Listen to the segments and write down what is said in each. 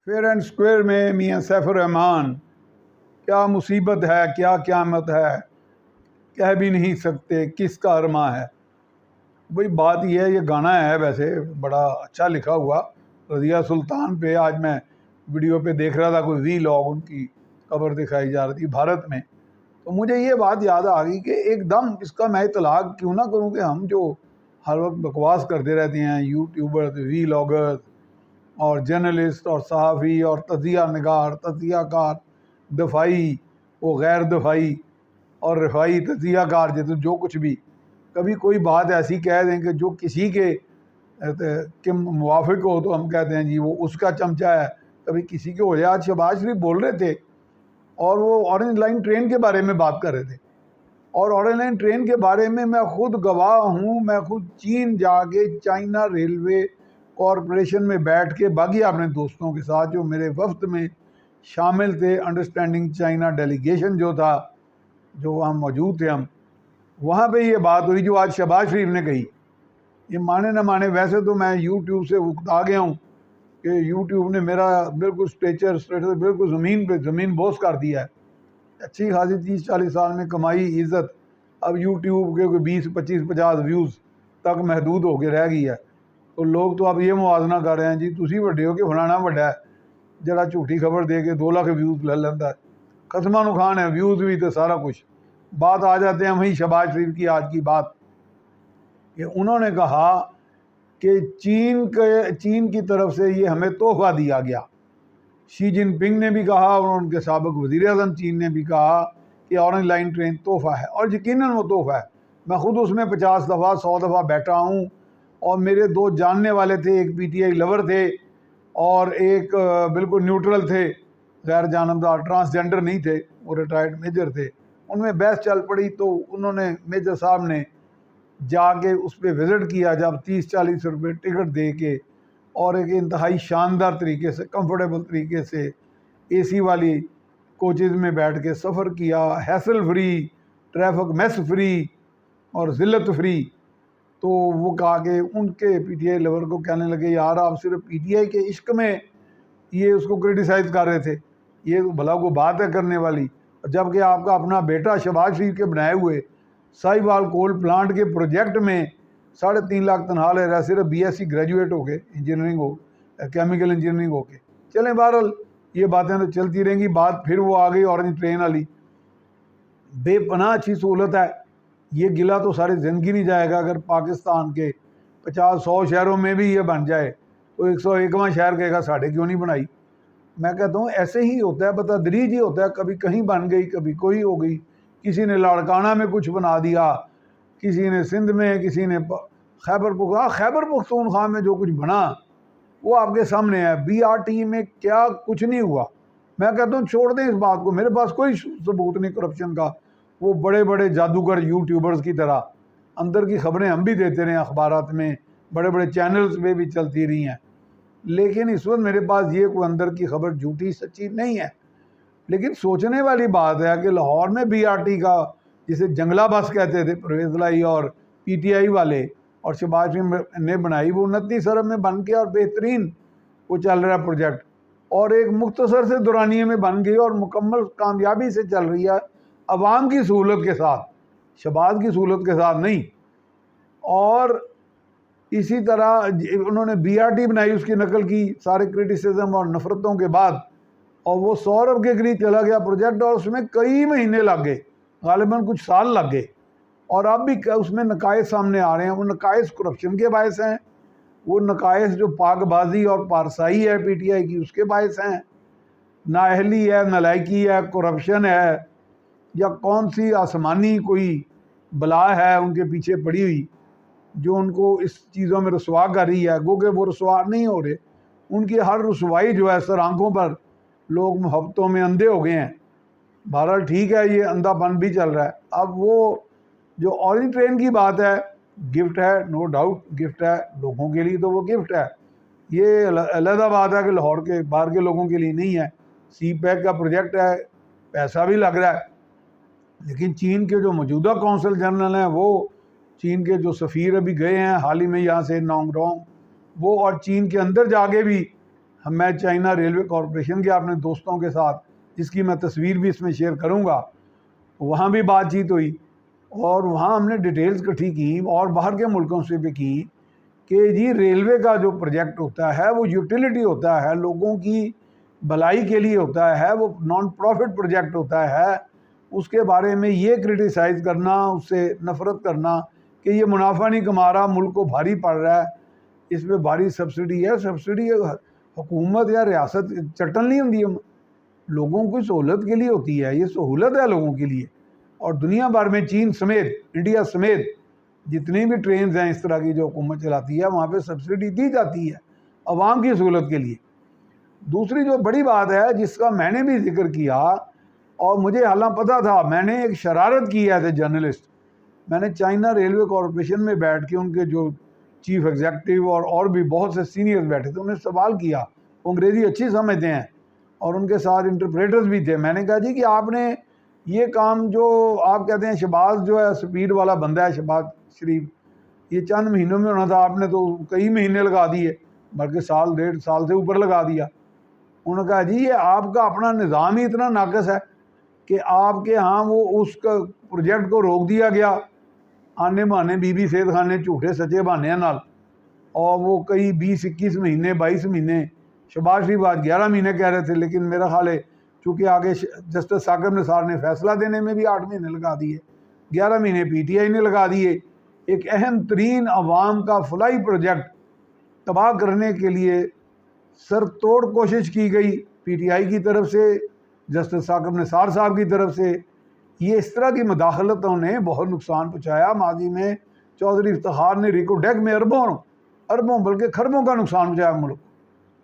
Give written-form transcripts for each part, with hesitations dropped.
Fair and square میں میاں safe الرحمان، کیا مصیبت ہے کیا قیامت ہے، کہہ بھی نہیں سکتے کس کا ارماں ہے۔ بھئی بات یہ ہے، یہ گانا ہے ویسے بڑا اچھا لکھا ہوا رضیہ سلطان پہ۔ آج میں ویڈیو پہ دیکھ رہا تھا، کوئی لاگ ان کی قبر دکھائی جا رہی تھی بھارت میں، تو مجھے یہ بات یاد آ گئی کہ ایک دم اس کا میں اطلاق کیوں نہ کروں کہ ہم جو ہر وقت بکواس کرتے رہتے ہیں، یوٹیوبر، لاگرز اور جرنلسٹ اور صحافی اور تجزیہ نگار، تجزیہ کار، دفاعی و غیر دفاعی اور رفاعی تجزیہ کار، جو کچھ بھی کبھی کوئی بات ایسی کہہ دیں کہ جو کسی کے موافق ہو تو ہم کہتے ہیں جی وہ اس کا چمچہ ہے، کبھی کسی کے ہو جائے۔ آج شہباز شریف بول رہے تھے اور وہ آرنج لائن ٹرین کے بارے میں بات کر رہے تھے، اور آرنج لائن ٹرین کے بارے میں خود گواہ ہوں۔ میں خود چین جا کے چائنا ریلوے کارپوریشن میں بیٹھ کے باقی اپنے دوستوں کے ساتھ جو میرے وفد میں شامل تھے، انڈرسٹینڈنگ چائنا ڈیلیگیشن جو تھا، جو وہاں موجود تھے ہم، وہاں پہ یہ بات ہوئی جو آج شہباز شریف نے کہی۔ یہ مانے نہ مانے، ویسے تو میں یوٹیوب سے اکتا گیا ہوں کہ یوٹیوب نے میرا بالکل اسٹیٹس بالکل زمین بوس کر دیا ہے۔ اچھی خاصی 30-40 سال میں کمائی عزت اب یوٹیوب کے کوئی 20-25-50 ویوز تک محدود ہو کے رہ گئی ہے۔ تو لوگ تو اب یہ موازنہ کر رہے ہیں جی تسی وڈے ہو کہ فلانا وڈا ہے، جڑا جھوٹی خبر دے کے 2 لاکھ ویوز لے لیندہ ہے۔ قسمہ نخان ہے، ویوز بھی تو سارا کچھ۔ بات آ جاتے ہیں وہیں شہباز شریف کی آج کی بات، کہ انہوں نے کہا کہ چین کی طرف سے یہ ہمیں تحفہ دیا گیا۔ شی جن پنگ نے بھی کہا اور ان کے سابق وزیر اعظم چین نے بھی کہا کہ آرنج لائن ٹرین تحفہ ہے، اور یقیناً وہ تحفہ ہے۔ میں خود اس میں 50 دفعہ 100 دفعہ بیٹھا ہوں، اور میرے 2 جاننے والے تھے، ایک پی ٹی آئی لور تھے اور ایک بالکل نیوٹرل تھے، غیر جانبدار، ٹرانسجنڈر نہیں تھے، وہ ریٹائرڈ میجر تھے۔ ان میں بحث چل پڑی تو انہوں نے، میجر صاحب نے جا کے اس پہ وزٹ کیا، جب 30-40 روپے ٹکٹ دے کے، اور ایک انتہائی شاندار طریقے سے، کمفرٹیبل طریقے سے اے سی والی کوچز میں بیٹھ کے سفر کیا، hassle free, traffic mass free اور ذلت فری۔ تو وہ کہا کہ ان کے پی ٹی آئی لیور کو کہنے لگے یار آپ صرف پی ٹی آئی کے عشق میں یہ اس کو کرٹیسائز کر رہے تھے، یہ بھلا کو بات ہے کرنے والی، جبکہ آپ کا اپنا بیٹا شہباز شریف کے بنائے ہوئے ساہیوال کول پلانٹ کے پروجیکٹ میں 3.5 لاکھ تنخواہ لے رہا ہے، صرف بی ایس سی گریجویٹ ہو کے، کیمیکل انجینئرنگ ہو کے۔ چلیں بہرحال یہ باتیں تو چلتی رہیں گی۔ بات پھر وہ آ گئی اورنج ٹرین والی۔ بے پناہ اچھی سہولت ہے، یہ گلہ تو ساری زندگی نہیں جائے گا۔ اگر پاکستان کے 50-100 شہروں میں بھی یہ بن جائے تو 101واں شہر کہے گا ساڑھے کیوں نہیں بنائی۔ میں کہتا ہوں ایسے ہی ہوتا ہے، بتدریج ہی ہوتا ہے، کبھی کہیں بن گئی، کبھی کوئی ہو گئی۔ کسی نے لاڑکانہ میں کچھ بنا دیا، کسی نے سندھ میں، کسی نے خیبر پختونخوا میں جو کچھ بنا وہ آپ کے سامنے ہے۔ بی آر ٹی میں کیا کچھ نہیں ہوا۔ میں کہتا ہوں چھوڑ دیں اس بات کو، میرے پاس کوئی ثبوت نہیں کرپشن کا۔ وہ بڑے بڑے جادوگر یوٹیوبرز کی طرح اندر کی خبریں ہم بھی دیتے رہے ہیں، اخبارات میں، بڑے بڑے چینلز میں بھی چلتی رہی ہیں، لیکن اس وقت میرے پاس یہ کوئی اندر کی خبر جھوٹی سچی نہیں ہے۔ لیکن سوچنے والی بات ہے کہ لاہور میں بی آر ٹی کا، جسے جنگلہ بس کہتے تھے پرویز لائی اور پی ٹی آئی والے اور شہباز شریف نے بنائی، وہ 29 ارب میں بن کے اور بہترین وہ چل رہا ہے پروجیکٹ، اور ایک مختصر سے دورانیے میں بن گئی اور مکمل کامیابی سے چل رہی ہے، عوام کی سہولت کے ساتھ، شہباز کی سہولت کے ساتھ نہیں۔ اور اسی طرح انہوں نے بی آر ٹی بنائی، اس کی نقل کی سارے کرٹیسزم اور نفرتوں کے بعد، اور وہ 100 ارب کے قریب چلا گیا پروجیکٹ، اور اس میں کئی مہینے لگ گئے، غالباً کچھ سال لگ گئے، اور اب بھی اس میں نقائص سامنے آ رہے ہیں۔ وہ نقائص کرپشن کے باعث ہیں، وہ نقائص جو پاک بازی اور پارسائی ہے پی ٹی آئی کی اس کے باعث ہیں، نااہلی ہے، نالائکی ہے، کرپشن ہے، یا کون سی آسمانی کوئی بلا ہے ان کے پیچھے پڑی ہوئی جو ان کو اس چیزوں میں رسوا کر رہی ہے۔ گو کہ وہ رسوا نہیں ہو رہے، ان کی ہر رسوائی جو ہے سر آنکھوں پر، لوگ محبتوں میں اندھے ہو گئے ہیں۔ بہرحال ٹھیک ہے، یہ اندھا پن بھی چل رہا ہے۔ اب وہ جو اورنج ٹرین کی بات ہے، گفٹ ہے، نو ڈاؤٹ گفٹ ہے، لوگوں کے لیے تو وہ گفٹ ہے۔ یہ علیحدہ بات ہے کہ لاہور کے باہر کے لوگوں کے لیے نہیں ہے۔ سی پیک کا پروجیکٹ ہے، پیسہ بھی لگ رہا ہے، لیکن چین کے جو موجودہ کونسل جنرل ہیں، وہ چین کے جو سفیر ابھی گئے ہیں حال ہی میں یہاں سے نانگ ڈونگ، وہ اور چین کے اندر جا کے بھی میں چائنا ریلوے کارپوریشن کے اپنے دوستوں کے ساتھ، جس کی میں تصویر بھی اس میں شیئر کروں گا، وہاں بھی بات چیت ہوئی اور وہاں ہم نے ڈیٹیلز اکٹھی کی اور باہر کے ملکوں سے بھی کی کہ جی ریلوے کا جو پروجیکٹ ہوتا ہے وہ یوٹیلیٹی ہوتا ہے، لوگوں کی بھلائی کے لیے ہوتا ہے، وہ نان پروفٹ پروجیکٹ ہوتا ہے. اس کے بارے میں یہ کرٹیسائز کرنا، اس سے نفرت کرنا کہ یہ منافع نہیں کما رہا، ملک کو بھاری پڑ رہا ہے، اس میں بھاری سبسڈی ہے. سبسڈی حکومت یا ریاست چٹن نہیں ہوتی، لوگوں کی سہولت کے لیے ہوتی ہے، یہ سہولت ہے لوگوں کے لیے. اور دنیا بھر میں چین سمیت، انڈیا سمیت جتنی بھی ٹرینز ہیں اس طرح کی جو حکومت چلاتی ہے، وہاں پہ سبسڈی دی جاتی ہے عوام کی سہولت کے لیے. دوسری جو بڑی بات ہے جس کا میں نے بھی ذکر کیا اور مجھے حالانکہ پتہ تھا، میں نے ایک شرارت کی ہے ایز اے جرنلسٹ. میں نے چائنا ریلوے کارپوریشن میں بیٹھ کے ان کے جو چیف ایگزیکٹو اور بھی بہت سے سینئر بیٹھے تھے، انہیں سوال کیا. وہ انگریزی اچھی سمجھتے ہیں اور ان کے ساتھ انٹرپریٹرز بھی تھے. میں نے کہا جی کہ آپ نے یہ کام جو آپ کہتے ہیں شہباز جو ہے سپیڈ والا بندہ ہے، شہباز شریف، یہ چند مہینوں میں ہونا تھا، آپ نے تو کئی مہینے لگا دیے، بلکہ سال ڈیڑھ سال سے اوپر لگا دیا. انہوں نے کہا جی یہ آپ کا اپنا نظام ہی اتنا ناقص ہے کہ آپ کے ہاں وہ اس کا پروجیکٹ کو روک دیا گیا آنے بہانے بی بی سید خانے جھوٹے سچے بہانے نال، اور وہ کئی 20-21 مہینے 22 مہینے، شہباز شریف آج 11 مہینے کہہ رہے تھے، لیکن میرا خیال ہے چونکہ آگے جسٹس ثاقب نثار نے فیصلہ دینے میں بھی 8 مہینے لگا دیے، 11 مہینے پی ٹی آئی نے لگا دیے. ایک اہم ترین عوام کا فلاحی پروجیکٹ تباہ کرنے کے لیے سر توڑ کوشش کی گئی پی ٹی آئی کی طرف سے، جسٹس ثاقب نثار صاحب کی طرف سے. یہ اس طرح کی مداخلتوں نے بہت نقصان پہنچایا. ماضی میں چودھری افتخار نے ریکو ڈیک میں اربوں بلکہ کھربوں کا نقصان پہنچایا ملک.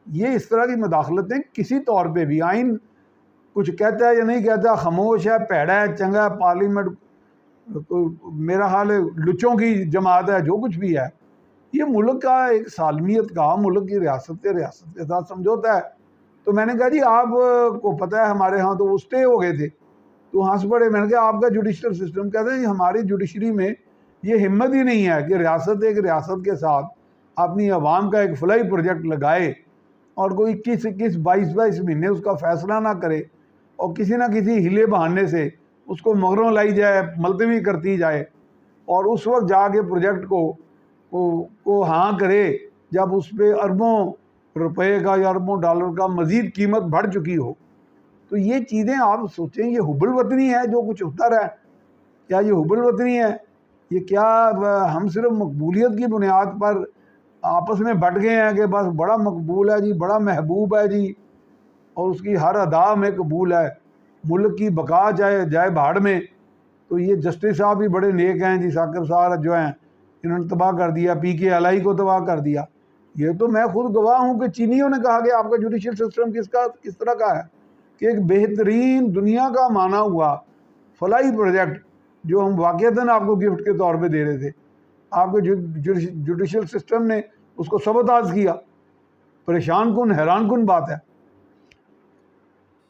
یہ اس طرح کی مداخلتیں کسی طور پہ بھی، آئین کچھ کہتا ہے یا نہیں کہتا، خاموش ہے، پیڑا ہے، چنگا ہے، پارلیمنٹ میرا حال ہے لچوں کی جماعت ہے، جو کچھ بھی ہے، یہ ملک کا ایک سالمیت کا، ملک کی ریاست کے ساتھ سمجھوتا ہے. تو میں نے کہا جی آپ کو پتہ ہے ہمارے ہاں تو وہ اسٹے ہو گئے تھے، تو ہنس پڑے. میں نے کہا آپ کا جوڈیشل سسٹم، کہتے ہیں ہماری جوڈیشری میں یہ ہمت ہی نہیں ہے کہ ریاست ایک ریاست کے ساتھ اپنی عوام کا ایک فلاحی پروجیکٹ لگائے اور کوئی 22 مہینے اس کا فیصلہ نہ کرے اور کسی نہ کسی ہلے بہانے سے اس کو مغروں لائی جائے، ملتوی کرتی جائے، اور اس وقت جا کے پروجیکٹ کو ہاں کرے جب اس پہ اربوں روپے کا یا اربوں ڈالر کا مزید قیمت بڑھ چکی ہو. تو یہ چیزیں آپ سوچیں، یہ حب الوطنی ہے جو کچھ ہوتا رہا ہے؟ کیا یہ حب الوطنی ہے؟ یہ کیا ہم صرف مقبولیت کی بنیاد پر آپس میں بٹ گئے ہیں کہ بس بڑا مقبول ہے جی، بڑا محبوب ہے جی، اور اس کی ہر ادا میں قبول ہے، ملک کی بقا جائے بھاڑ میں. تو یہ جسٹس صاحب بھی بڑے نیک ہیں جی، ثاقب صاحب جو ہیں انہوں نے تباہ کر دیا، پی کے الائی کو تباہ کر دیا. یہ تو میں خود گواہ ہوں کہ چینیوں نے کہا کہ آپ کا جوڈیشل سسٹم کس طرح کا ہے، کہ ایک بہترین دنیا کا مانا ہوا فلاحی پروجیکٹ جو ہم واقعتاً آپ کو گفٹ کے طور پہ دے رہے تھے، آپ کے جوڈیشل سسٹم نے اس کو سبوتاژ کیا. پریشان کن حیران کن بات ہے.